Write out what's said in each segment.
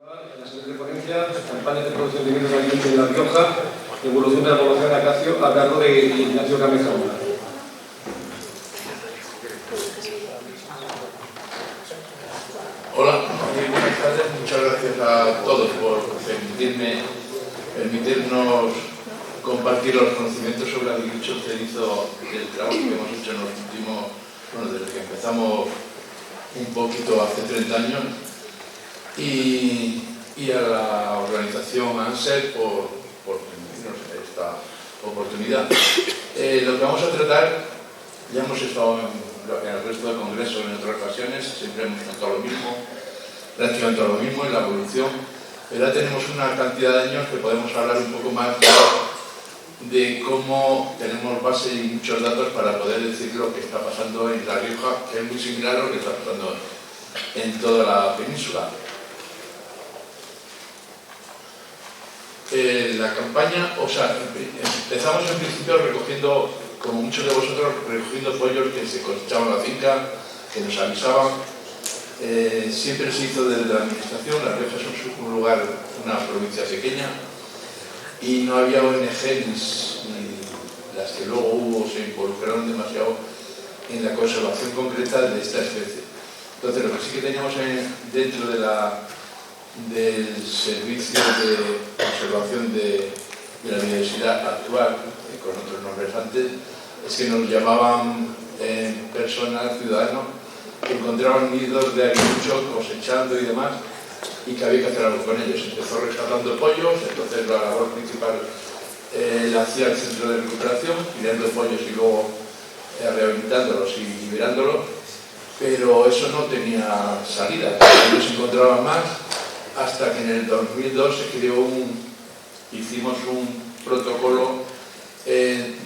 En la siguiente ponencia, campaña de producción de vinos de alimento en La Rioja, evolución de la población de acacio, a cargo de Ignacio Gámez Jaula. Hola, buenas tardes. Muchas gracias a todos por permitirnos compartir los conocimientos sobre agricultura cerizo del trabajo que hemos hecho en los últimos, desde que empezamos un poquito hace 30 años, y a la organización ANSER por permitirnos esta oportunidad. Lo que vamos a tratar, ya hemos estado en el resto de congresos en otras ocasiones, siempre hemos tratado lo mismo, prácticamente lo mismo en la evolución, pero ya tenemos una cantidad de años que podemos hablar un poco más de cómo tenemos base y muchos datos para poder decir lo que está pasando en La Rioja, que es muy similar a lo que está pasando en toda la península. La campaña, empezamos en principio recogiendo, como muchos de vosotros, recogiendo pollos que se cosechaban en la finca, que nos avisaban. Siempre se hizo desde la administración. La Rioja es un lugar, una provincia pequeña, y no había ONG ni las que luego hubo se involucraron demasiado en la conservación concreta de esta especie. Entonces, lo que sí que teníamos dentro del servicio de conservación de la biodiversidad actual, con otros nombres antes, es que nos llamaban personas, ciudadanos, que encontraban nidos de aguiluchos cosechando y demás, y que había que hacer algo con ellos. Empezó rescatando pollos, entonces la labor principal la hacía el centro de recuperación, tirando pollos y luego rehabilitándolos y liberándolos, pero eso no tenía salida, no se encontraba más, hasta que en el 2002 se creó hicimos un protocolo del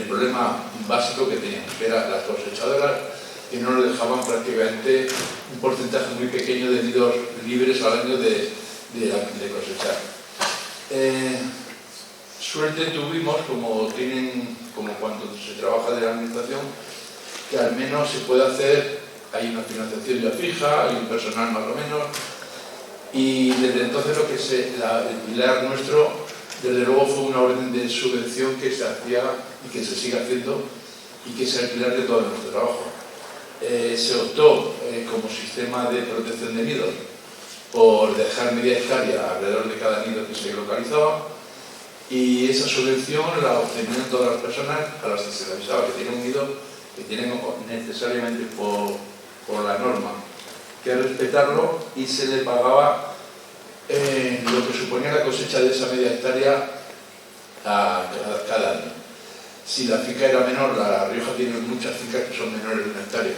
problema básico que teníamos, que eran las cosechadoras, que no nos dejaban prácticamente un porcentaje muy pequeño de nidos libres al año de cosechar. Suerte tuvimos, como cuando se trabaja de la administración, que al menos se puede hacer, hay una financiación ya fija, hay un personal más o menos, y desde entonces el pilar nuestro, desde luego, fue una orden de subvención que se hacía y que se sigue haciendo, y que es el pilar de todo nuestro trabajo. Se optó como sistema de protección de nidos por dejar media hectárea alrededor de cada nido que se localizaba, y esa subvención la obtenían todas las personas a las que se les avisaba que tienen un nido, que tienen necesariamente por la norma que respetarlo, y se le pagaba lo que suponía la cosecha de esa media hectárea cada año. Si la finca era menor, La Rioja tiene muchas fincas que son menores de una hectárea,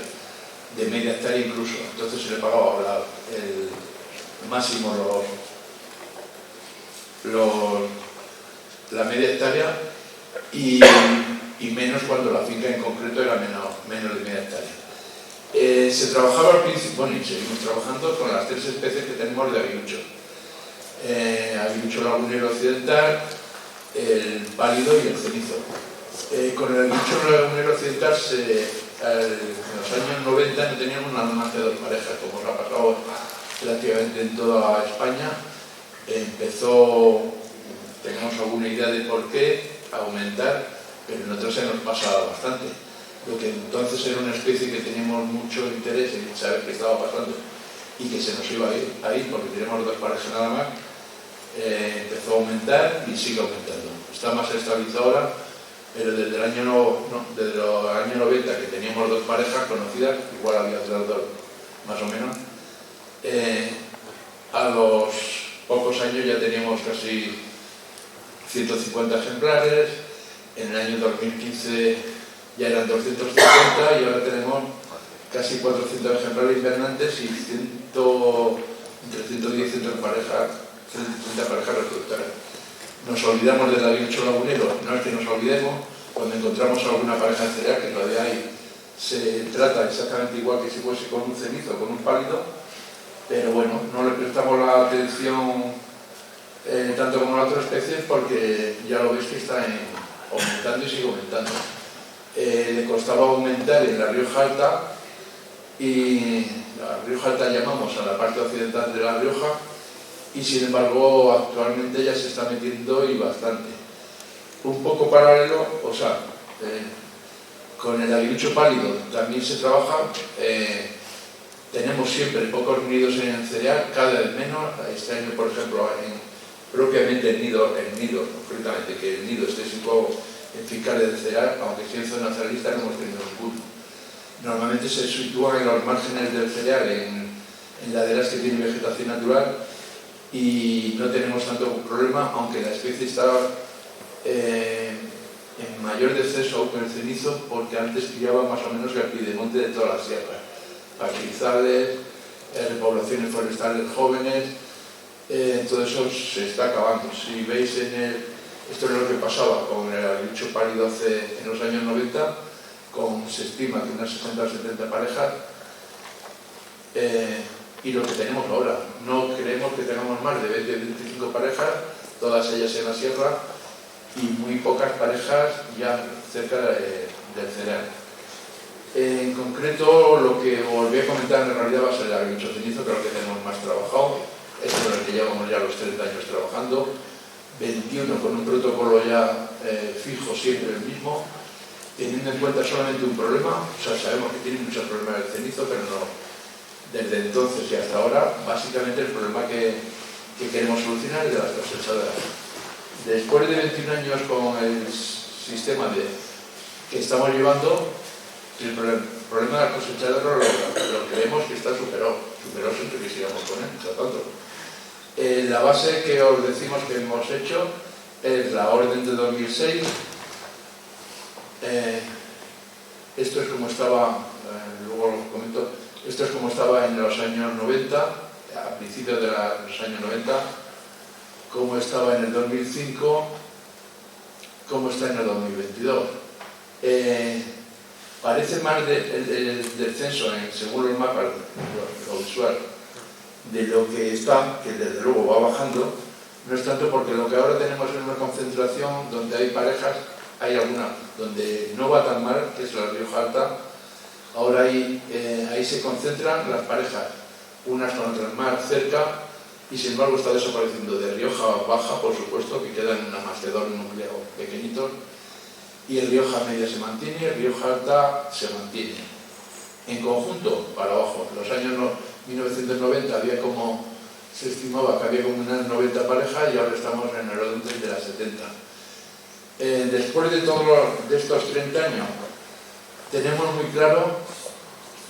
de media hectárea incluso, entonces se le pagaba el máximo la media hectárea y menos cuando la finca en concreto era menos de media hectárea. Se trabajaba al principio, y seguimos trabajando con las 3 especies que tenemos de aguilucho. Aguilucho lagunero occidental, el pálido y el cenizo. Con el aguilucho lagunero occidental, en los años 90 no teníamos nada más que 2 parejas, como nos ha pasado prácticamente en toda España. Tenemos alguna idea de por qué aumentar, pero en otras se nos pasa bastante. Lo que entonces era una especie que teníamos mucho interés en saber qué estaba pasando y que se nos iba a ir ahí, porque tenemos 2 parejas nada más, empezó a aumentar y sigue aumentando. Está más estabilizado ahora, pero desde el año 90, que teníamos 2 parejas conocidas, igual había otras 2 más o menos, a los pocos años ya teníamos casi 150 ejemplares, en el año 2015 ya eran 250 y ahora tenemos casi 400 ejemplares invernantes y entre 110 y 130 parejas reproductoras. Nos olvidamos del aguilucho lagunero, no es que nos olvidemos, cuando encontramos alguna pareja cereal, que todavía hay, se trata exactamente igual que si fuese con un cenizo o con un pálido, pero bueno, no le prestamos la atención tanto como a otras especies, porque ya lo veis que está aumentando y sigue aumentando. Le costaba aumentar en La Rioja Alta, y la Rioja Alta llamamos a la parte occidental de La Rioja, y sin embargo actualmente ya se está metiendo y bastante. Un poco paralelo, o sea, con el aguilucho pálido también se trabaja. Tenemos siempre pocos nidos en el cereal, cada vez menos. Este año, por ejemplo, propiamente el nido, concretamente, que el nido esté situado en fincales de cereal, aunque sí en zona cerealista no hemos tenido ninguno. Normalmente se sitúan en los márgenes del cereal, en laderas que tienen vegetación natural, y no tenemos tanto problema, aunque la especie está en mayor descenso con el cenizo, porque antes pillaba más o menos el piedemonte de toda la sierra. Pastizales, repoblaciones forestales jóvenes, todo eso se está acabando. Si veis esto es lo que pasaba con el aguilucho pálido en los años 90, se estima que unas 60 o 70 parejas, y lo que tenemos ahora. No creemos que tengamos más de 20 o 25 parejas, todas ellas en la sierra, y muy pocas parejas ya cerca del cereal. En concreto, lo que volví a comentar en realidad va a ser el aguilucho cenizo, que es lo que tenemos más trabajado. Es con el que llevamos ya los 30 años trabajando, 21 con un protocolo ya fijo, siempre el mismo, teniendo en cuenta solamente un problema. O sea, sabemos que tiene muchos problemas el cenizo, pero no, desde entonces y hasta ahora, básicamente el problema que queremos solucionar es de las cosechadoras. Después de 21 años con el sistema que estamos llevando, el problema de la cosechadora lo creemos que está superado siempre que sigamos con él, tratando. La base que os decimos que hemos hecho es la orden de 2006. Esto es como estaba, luego lo comento, esto es como estaba en los años 90, a principios de los años 90, cómo estaba en el 2005, cómo está en el 2022. Parece más el descenso, según los mapas, lo visual, de lo que está, que desde luego va bajando. No es tanto porque lo que ahora tenemos es una concentración donde hay parejas, hay alguna donde no va tan mal, que es la Rioja Alta. Ahora ahí se concentran las parejas, unas con otras más cerca, y sin embargo está desapareciendo de Rioja Baja, por supuesto, que quedan en una Macedón núcleo pequeñitos, y el Rioja Media se mantiene, y el Rioja Alta se mantiene. En conjunto, para abajo. En los años 1990 se estimaba que había como unas 90 parejas, y ahora estamos en el orden de las 70. Después de estos 30 años, tenemos muy claro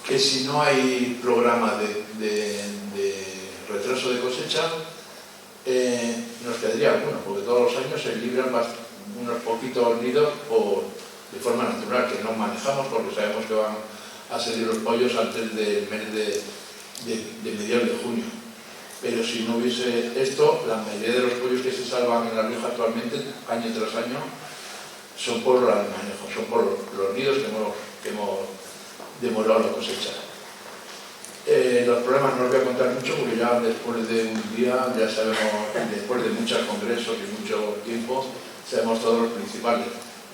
que si no hay programa de retraso de cosecha, nos quedaría alguno, porque todos los años se libran unos poquitos nidos de forma natural, que no manejamos porque sabemos que van a salir los pollos antes del mes de mediados de junio. Pero si no hubiese esto, la mayoría de los pollos que se salvan en La Rioja actualmente, año tras año, son por el manejo, son por los nidos que hemos demorado la cosecha. Los problemas no os voy a contar mucho porque ya después de un día, ya sabemos, después de muchos congresos y mucho tiempo, sabemos todos los principales.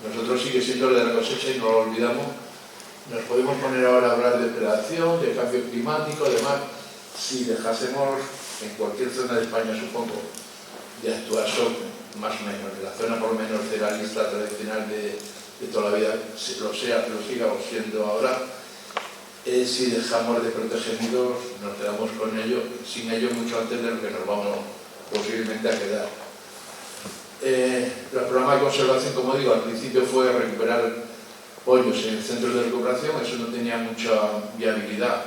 Nosotros sigue siendo lo de la cosecha y no lo olvidamos. Nos podemos poner ahora a hablar de depredación, de cambio climático, demás. Si dejásemos en cualquier zona de España, supongo, de actuar más o menos, de la zona por lo menos cerealista tradicional de toda la vida, lo sigamos siendo ahora, si dejamos de proteger nidos, nos quedamos sin ello mucho antes de lo que nos vamos posiblemente a quedar. El programa de conservación, como digo, al principio fue recuperar pollos en centros de recuperación. Eso no tenía mucha viabilidad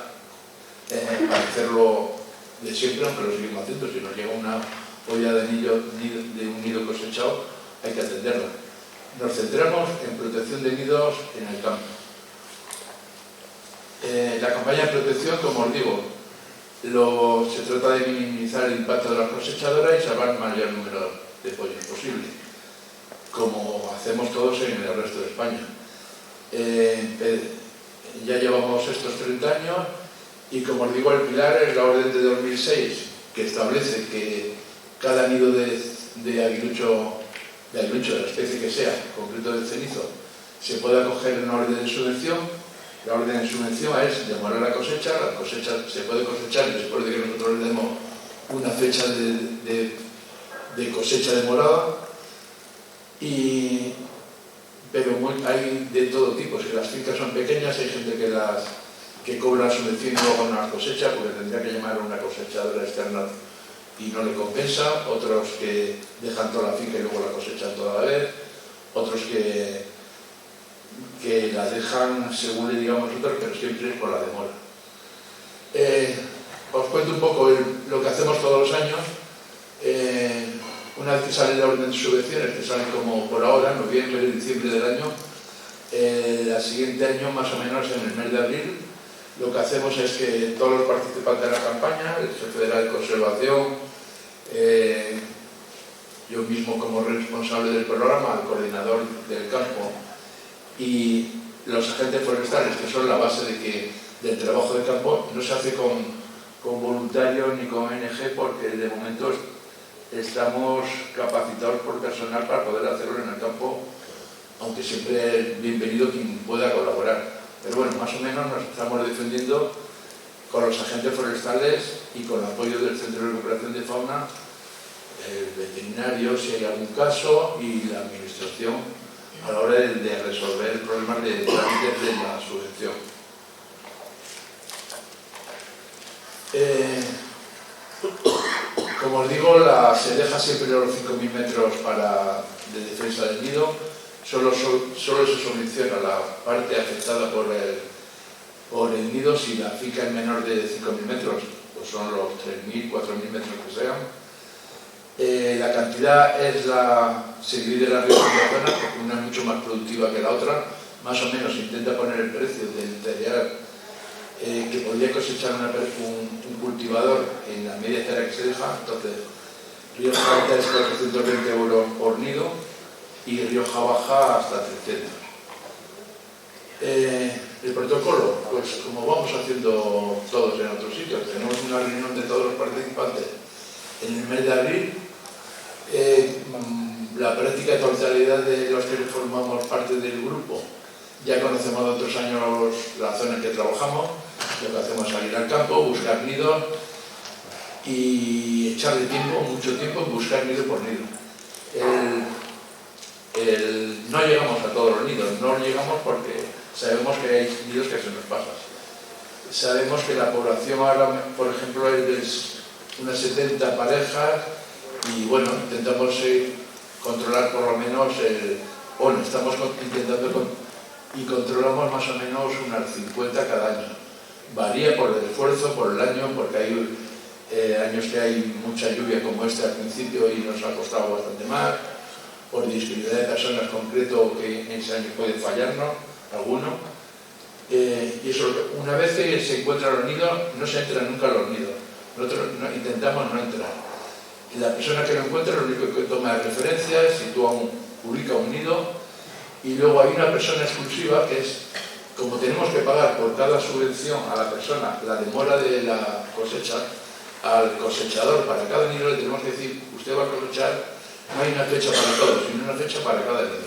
para hacerlo de siempre, aunque lo seguimos haciendo. Si nos llega una olla de un nido cosechado, hay que atenderla. Nos centramos en protección de nidos en el campo. La campaña de protección, como os digo, se trata de minimizar el impacto de la cosechadora y salvar el mayor número de pollos posible, como hacemos todos en el resto de España. Ya llevamos estos 30 años y, como os digo, el pilar es la orden de 2006, que establece que cada nido de aguilucho, de la especie que sea, en concreto del cenizo, se puede acoger en una orden de subvención La orden de subvención es demorar la cosecha se puede cosechar después de que nosotros le demos una fecha de cosecha demorada, pero hay de todo tipo. Si las fincas son pequeñas, hay gente que cobra la subvención y luego una cosecha porque tendría que llamar a una cosechadora externa y no le compensa, otros que dejan toda la finca y luego la cosechan toda la vez, otros que la dejan según le digamos nosotros, pero siempre con la demora. Os cuento un poco lo que hacemos todos los años. Una vez que sale la orden de subvenciones, que sale como por ahora, noviembre y diciembre del año, el siguiente año, más o menos en el mes de abril, lo que hacemos es que todos los participantes de la campaña, el jefe de la conservación, yo mismo como responsable del programa, el coordinador del campo y los agentes forestales, que son la base del trabajo de campo, no se hace con voluntarios ni con ONG porque de momento estamos capacitados por personal para poder hacerlo en el campo, aunque siempre es bienvenido quien pueda colaborar. Pero bueno, más o menos nos estamos defendiendo con los agentes forestales y con el apoyo del Centro de Recuperación de Fauna, el veterinario si hay algún caso y la administración a la hora de resolver problemas de trámites de la subvención. Como os digo, se deja siempre los 5.000 metros de defensa del nido. Solo se subvenciona la parte afectada por el nido. Si la finca es menor de 5.000 metros, pues son los 3.000, 4.000 metros que sean. La cantidad se divide la zona porque una es mucho más productiva que la otra. Más o menos intenta poner el precio del cereal que podría cosechar un cultivador en la media hectárea que se deja. Entonces, Rioja Alta es 420 euros por nido y Rioja Baja hasta 300. El protocolo, pues como vamos haciendo todos en otros sitios, tenemos una reunión de todos los participantes en el mes de abril. La práctica totalidad de los que formamos parte del grupo ya conocemos de otros años la zona en que trabajamos. Lo que hacemos es salir al campo, buscar nidos y echarle mucho tiempo en buscar nido por nido. No llegamos a todos los nidos, no llegamos porque sabemos que hay nidos que se nos pasan. Sabemos que la población ahora, por ejemplo, es de unas 70 parejas y bueno, intentamos controlar por lo menos, estamos intentando y controlamos más o menos unas 50 cada año. Varía por el esfuerzo, por el año, porque hay años que hay mucha lluvia como este al principio y nos ha costado bastante más, por disponibilidad de personas concreto que en ese año pueden fallarnos, algunos. Y eso, una vez que se encuentran los nidos, no se entra nunca a los nidos. Nosotros intentamos no entrar. Y la persona que lo encuentra, lo único que toma de referencia es ubica un nido y luego hay una persona exclusiva que es, como tenemos que pagar por cada subvención a la persona la demora de la cosecha, al cosechador para cada nido le tenemos que decir, usted va a cosechar, no hay una fecha para todos, sino una fecha para cada nido.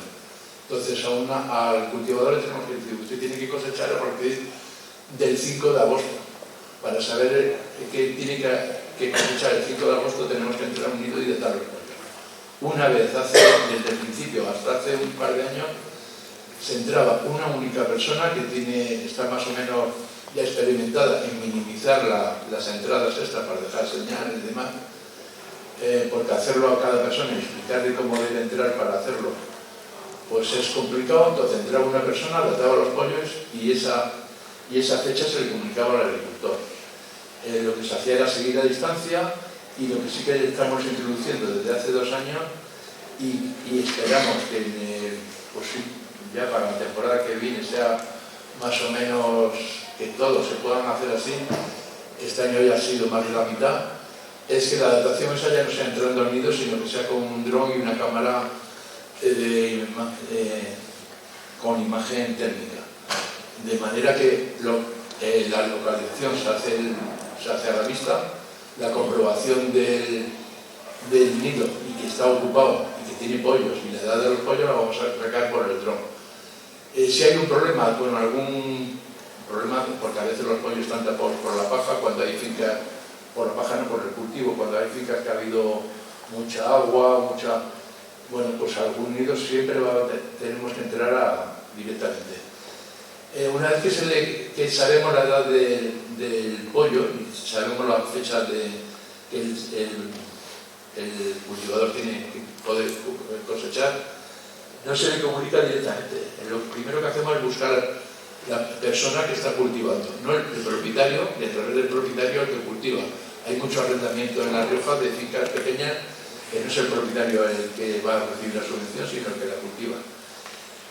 Entonces al cultivador le tenemos que decir, usted tiene que cosechar a partir del 5 de agosto. Para saber que tiene que cosechar el 5 de agosto tenemos que entrar a un nido y detar los pollos. Una vez, desde el principio hasta hace un par de años, se entraba una única persona que está más o menos ya experimentada en minimizar las entradas extras para dejar señal y demás, porque hacerlo a cada persona y explicarle cómo debe entrar para hacerlo, pues es complicado. Entonces entraba una persona, databa los pollos y esa fecha se le comunicaba al agricultor. Lo que se hacía era seguir la distancia y lo que sí que estamos introduciendo desde hace 2 años y esperamos que ya para la temporada que viene sea más o menos que todos se puedan hacer así. Este año ya ha sido más de la mitad. Es que la adaptación esa ya no sea entrando al nido, sino que sea con un dron y una cámara con imagen térmica. De manera que la localización se hace a la vista, la comprobación del nido y que está ocupado y que tiene pollos y la edad de los pollos la vamos a sacar por el dron. Si hay un problema con algún Problema porque a veces los pollos están tapados por la paja, cuando hay fincas, por la paja no por el cultivo, cuando hay fincas que ha habido mucha agua, bueno, pues algún nido siempre tenemos que entrar directamente. Una vez que sabemos la edad del pollo y sabemos la fecha que el cultivador tiene que poder cosechar, no se le comunica directamente. Lo primero que hacemos es buscar la persona que está cultivando, no el propietario, y a través del propietario el que cultiva. Hay mucho arrendamiento en La Rioja de fincas pequeñas que no es el propietario el que va a recibir la subvención, sino el que la cultiva.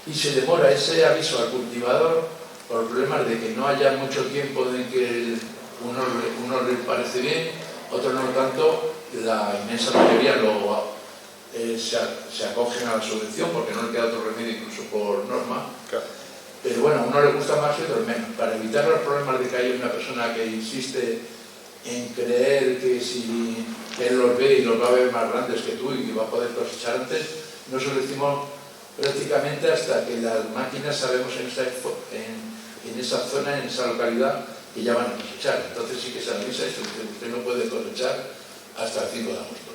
Y se demora ese aviso al cultivador por problemas de que no haya mucho tiempo en que uno le parece bien, otros no tanto. La inmensa mayoría se acogen a la subvención porque no le queda otro remedio, incluso por norma. Claro. Pero bueno, a uno le gusta más y a otros menos. Para evitar los problemas de que haya una persona que insiste en creer que si él los ve y los va a ver más grandes que tú y que va a poder cosechar antes, nosotros lo decimos prácticamente hasta que las máquinas sabemos en esa zona, en esa localidad, que ya van a cosechar. Entonces sí que se avisa y usted no puede cosechar hasta el 5 de agosto.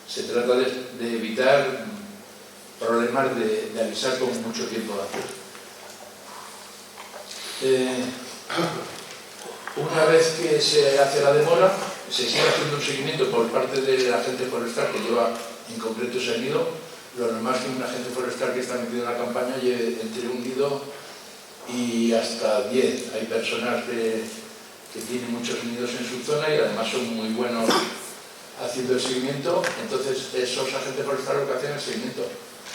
Se trata de evitar problemas de avisar con mucho tiempo antes. Una vez que se hace la demora, se sigue haciendo un seguimiento por parte del agente forestal que lleva en concreto ese nido. Lo normal es que un agente forestal que está metido en la campaña lleve entre un nido y hasta 10. Hay personas que tienen muchos nidos en su zona y además son muy buenos haciendo el seguimiento. Entonces esos agentes forestales lo que hacen es el seguimiento.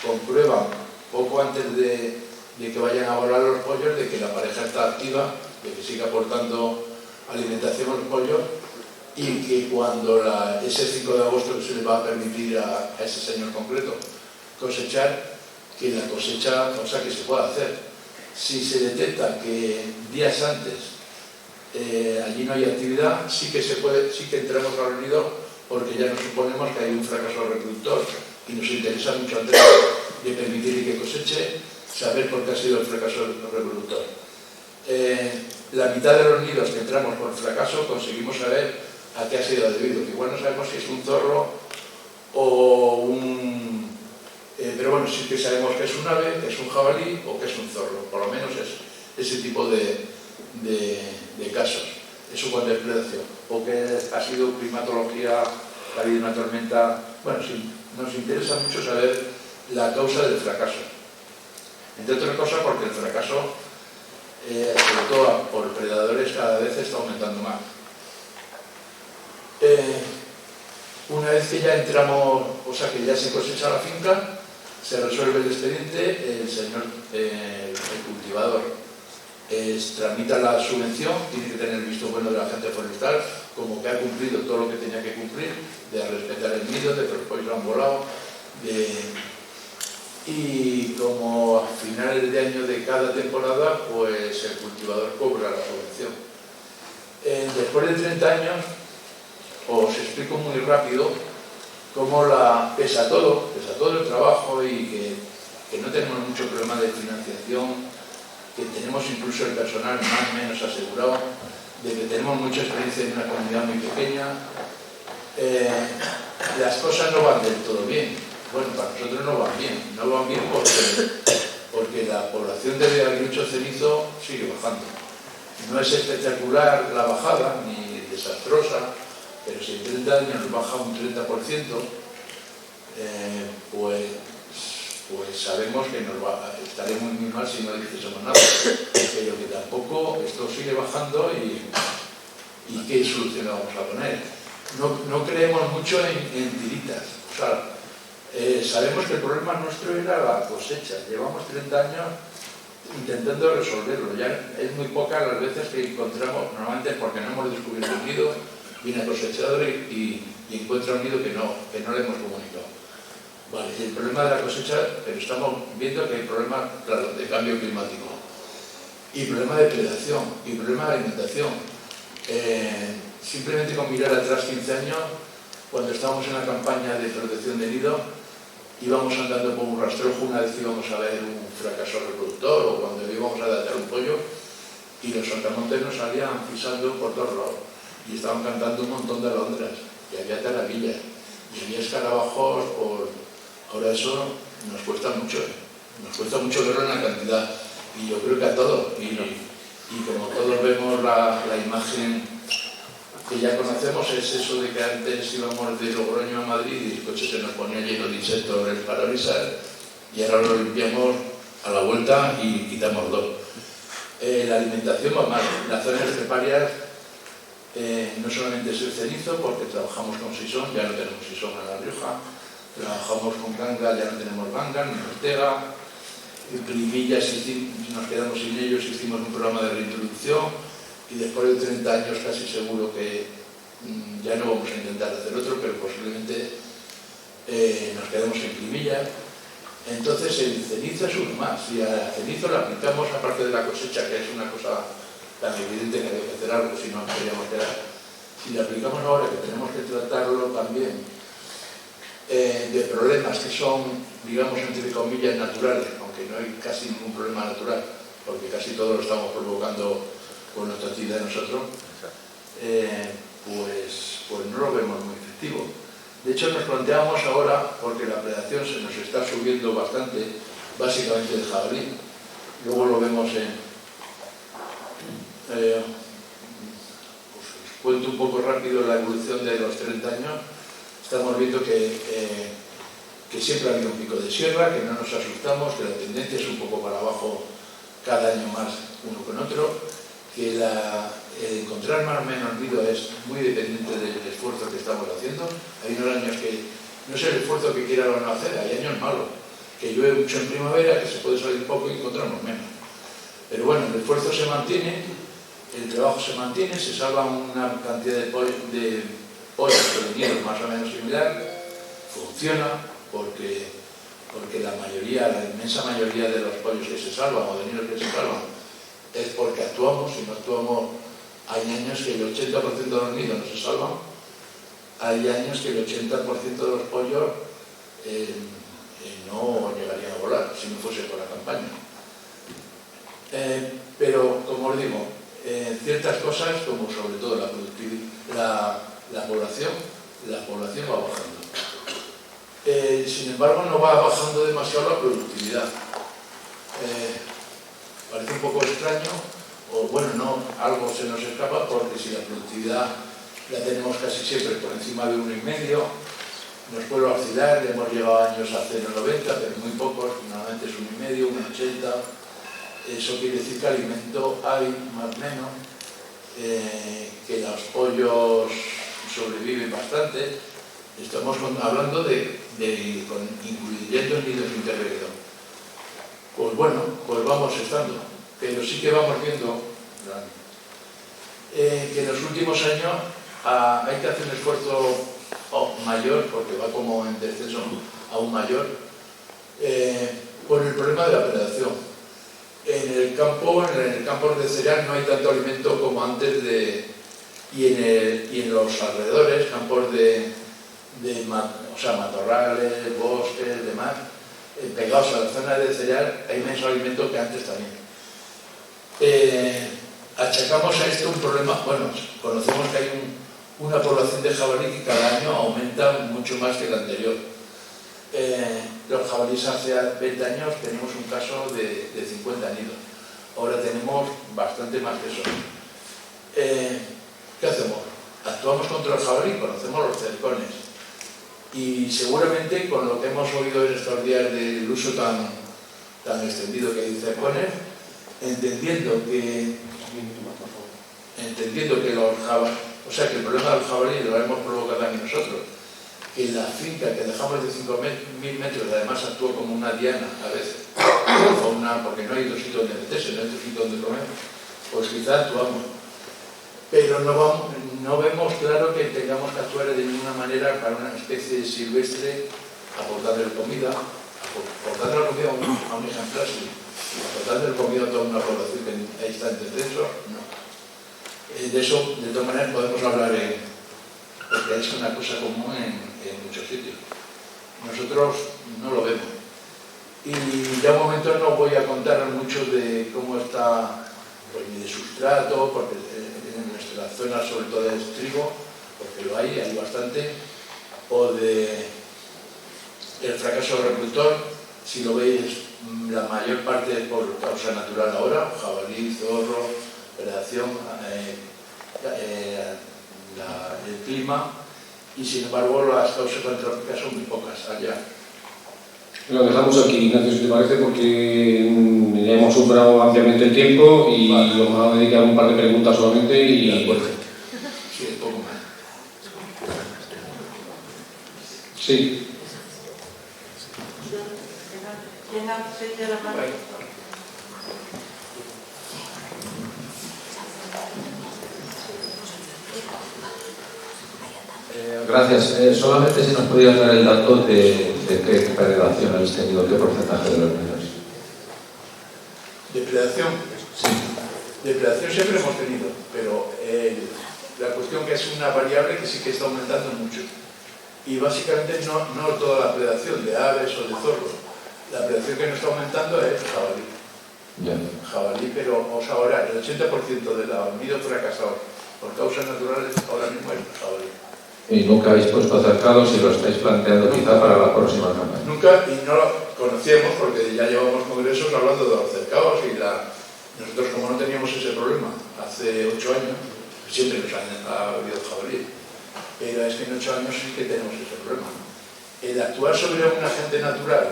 Comprueban poco antes de que vayan a volar los pollos de que la pareja está activa, de que siga aportando alimentación a los pollos y que cuando ese 5 de agosto que se le va a permitir a ese señor concreto cosechar, que la cosecha, o sea, que se pueda hacer. Si se detecta que días antes allí no hay actividad, sí que entramos al nido porque ya nos suponemos que hay un fracaso reproductor y nos interesa mucho antes de permitir que coseche, saber por qué ha sido el fracaso reproductor. La mitad de los nidos que entramos por fracaso conseguimos saber a qué ha sido debido, que igual no sabemos si es un zorro o pero bueno, sí que sabemos que es un ave, que es un jabalí o que es un zorro, por lo menos es ese tipo de casos. Eso cuando es predación, o que ha sido climatología, ha habido una tormenta. Bueno, sí, nos interesa mucho saber la causa del fracaso. Entre otras cosas porque el fracaso, sobre todo por predadores, cada vez está aumentando más. Una vez que ya entramos, o sea que ya se cosecha la finca, se resuelve el expediente, el cultivador tramita la subvención, tiene que tener el visto bueno del agente forestal, como que ha cumplido todo lo que tenía que cumplir, de respetar el nido, de que los pollos lo han volado, y como a finales de año de cada temporada, pues el cultivador cobra la subvención. Después de 30 años, os explico muy rápido cómo pese a todo el trabajo y que no tenemos mucho problema de financiación, que tenemos incluso el personal más o menos asegurado, de que tenemos mucha experiencia en una comunidad muy pequeña, las cosas no van del todo bien. Bueno, para nosotros no van bien porque la población de aguilucho cenizo sigue bajando. No es espectacular la bajada, ni desastrosa, pero si en 30 años nos baja un 30%, pues sabemos que estaremos muy mal si no hiciésemos nada, pero que tampoco esto sigue bajando y qué solución le vamos a poner. No creemos mucho en tiritas. O sea, sabemos que el problema nuestro era la cosecha. Llevamos 30 años intentando resolverlo. Ya es muy pocas las veces que encontramos, normalmente porque no hemos descubierto un nido, viene el cosechador y encuentra un nido que no le hemos comunicado. Vale, el problema de la cosecha, pero estamos viendo que hay problemas, claro, de cambio climático, y problema de predación, y problema de alimentación. Simplemente con mirar atrás 15 años, cuando estábamos en la campaña de protección de nido, íbamos andando por un rastrojo una vez que íbamos a ver un fracaso reproductor o cuando íbamos a datar un pollo, y los saltamontes salían pisando por todos lados y estaban cantando un montón de alondras y había tarabillas y había escarabajos. Ahora eso nos cuesta mucho, nos cuesta mucho verlo en la cantidad, y yo creo que a todos, y como todos vemos la imagen que ya conocemos, es eso de que antes íbamos de Logroño a Madrid y el coche se nos ponía lleno de insectos en el parabrisas, y ahora lo limpiamos a la vuelta y quitamos dos. La alimentación va mal. Las zonas esteparias no solamente es el cenizo, porque trabajamos con sisón, ya no tenemos sisón en La Rioja, trabajamos con ganga, ya no tenemos ganga, ni ortega, crimillas, nos quedamos sin ellos, hicimos un programa de reintroducción, y después de 30 años casi seguro que ya no vamos a intentar hacer otro, pero posiblemente nos quedemos sin crimillas. Entonces el cenizo es uno más, y al cenizo le aplicamos, aparte de la cosecha, que es una cosa tan evidente que hay que hacer algo, si no queríamos quedar, si le aplicamos ahora que tenemos que tratarlo también de problemas que son, digamos, entre comillas, naturales, aunque no hay casi ningún problema natural, porque casi todo lo estamos provocando con nuestra actividad nosotros, pues no lo vemos muy efectivo. De hecho, nos planteamos ahora, porque la predación se nos está subiendo bastante, básicamente de jabalí, luego lo vemos pues os cuento un poco rápido la evolución de los 30 años. Estamos viendo que siempre ha habido un pico de sierra, que no nos asustamos, que la tendencia es un poco para abajo cada año más uno con otro, que encontrar más o menos nido es muy dependiente del esfuerzo que estamos haciendo. Hay unos años que no es el esfuerzo que quiera o no hacer, hay años malos, que llueve mucho en primavera, que se puede salir poco y encontramos menos. Pero bueno, el esfuerzo se mantiene, el trabajo se mantiene, se salva una cantidad de pollos con nidos más o menos similar, funciona porque la inmensa mayoría de los pollos que se salvan o de nidos que se salvan es porque actuamos. Si no actuamos, hay años que el 80% de los nidos no se salvan, hay años que el 80% de los pollos no llegarían a volar si no fuese por la campaña. Pero, como os digo, ciertas cosas, como sobre todo la productividad, la población va bajando. Sin embargo, no va bajando demasiado la productividad. Parece un poco extraño, o bueno, no, algo se nos escapa, porque si la productividad la tenemos casi siempre por encima de 1,5, nos puede oscilar, hemos llegado años a 0,90, pero muy pocos, normalmente es 1,5, 1,80. Eso quiere decir que alimento hay más o menos, que los pollos sobreviven bastante. Estamos hablando incluyendo nidos intervenidos. Pues bueno, pues vamos estando, pero sí que vamos viendo que en los últimos años hay que hacer un esfuerzo mayor, porque va como en descenso aún mayor, por el problema de la predación. En el campo de cereal no hay tanto alimento como antes y en los alrededores, campos matorrales, bosques, demás, pegados a la zona de cereal, hay menos alimento que antes también. Achacamos a esto un problema, bueno, conocemos que hay una población de jabalí que cada año aumenta mucho más que el anterior. Los jabalíes hace 20 años teníamos un caso de 50 nidos. Ahora tenemos bastante más que eso. ¿Qué hacemos? Actuamos contra el jabalí, conocemos los cercones. Y seguramente con lo que hemos oído en estos días del uso tan extendido que hay de cercones, entendiendo que los jabalíes, o sea que el problema del jabalí lo hemos provocado también nosotros, que la finca que dejamos de 5.000 metros, además actúa como una diana a veces, porque no hay otro sitio donde meterse, no hay otro sitio donde comer, pues quizá actuamos. Pero no vemos claro que tengamos que actuar de ninguna manera para una especie silvestre, aportarle comida a un ejemplar, sí, aportarle comida a toda una población que ahí está en descenso, no. De eso, de todas maneras, podemos hablar porque es una cosa común en muchos sitios. Nosotros no lo vemos. Y ya un momento no voy a contar mucho de cómo está pues ni de sustrato, porque en nuestra zona sobre todo es trigo, porque lo hay bastante, o de el fracaso del reproductor. Si lo veis, la mayor parte es por causa natural ahora, jabalí, zorro, predación, el clima, y sin embargo las causas antrópicas son muy pocas allá. Lo dejamos aquí, Ignacio, si te parece, porque ya hemos superado ampliamente el tiempo y vale, vamos a dedicar un par de preguntas solamente y... De acuerdo. Sí, un poco más. Sí. Gracias. Solamente si nos podías dar el dato de qué predación habéis tenido, qué porcentaje de los niños. ¿Depredación? Sí. Depredación siempre hemos tenido, pero la cuestión que es una variable que sí que está aumentando mucho. Y básicamente no toda la predación de aves o de zorros. La predación que nos está aumentando es jabalí. Yeah. Jabalí, pero ahora el 80% de los nidos fracasados por causas naturales ahora mismo es jabalí. ¿Y nunca habéis puesto acercados y lo estáis planteando quizá para la próxima campaña? Nunca, y no lo conocíamos porque ya llevamos congresos hablando de los cercados y nosotros como no teníamos ese problema hace 8 años, siempre nos ha habido jabalí, pero es que en 8 años sí que tenemos ese problema. El actuar sobre un agente natural,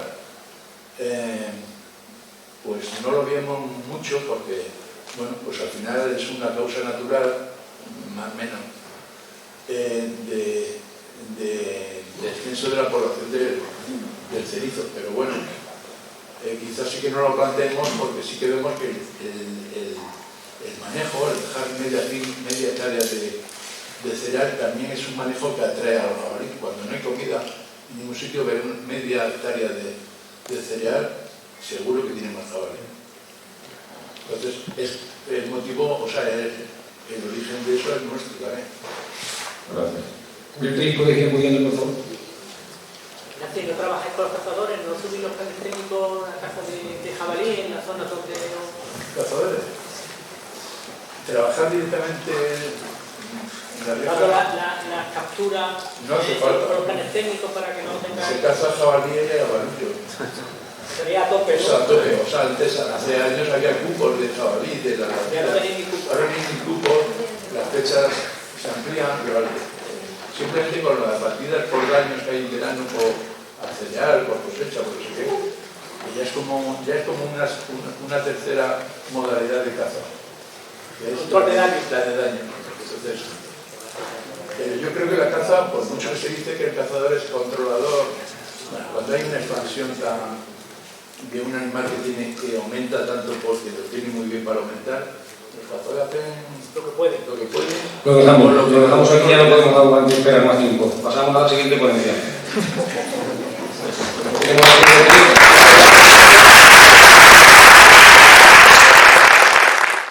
pues no lo vemos mucho porque, bueno, pues al final es una causa natural, más o menos, de descenso de la población del cerizo, pero bueno, quizás sí que no lo planteemos porque sí que vemos que el manejo, el dejar media hectárea de cereal también es un manejo que atrae a los jabalíes. Cuando no hay comida en ningún sitio, ver media hectárea de cereal seguro que tiene más jabalí. Entonces, es el motivo, o sea, el origen de eso es nuestro también. Gracias. Beatriz, ¿puedes ir apoyando, por favor? Gracias, yo trabajé con los cazadores, no subí los planes técnicos a la caza de jabalí en las zonas donde no... ¿Cazadores? Trabajar directamente en la Rioja... La captura no hace falta. Con los planes técnicos para que no tenga... Se caza jabalí y jabalillo. Sería a tope, ¿no? O sea, a tope. O sea, antes, hace años había cupos de jabalí, de la... Ya no tenéis ni cupo. Ahora ni cupos, las fechas se amplían, pero simplemente con las partidas por daños que hay en verano, por cereal, por cosecha, por no sé qué, que ya es como una tercera modalidad de caza. Control de daño. La de daño. Entonces, yo creo que la caza, por mucho que se dice que el cazador es controlador, bueno, cuando hay una expansión de un animal que aumenta tanto porque lo tiene muy bien para aumentar, los cazadores hacen lo que pueden. Lo dejamos aquí, ya no podemos esperar más tiempo. Pasamos a la siguiente ponencia.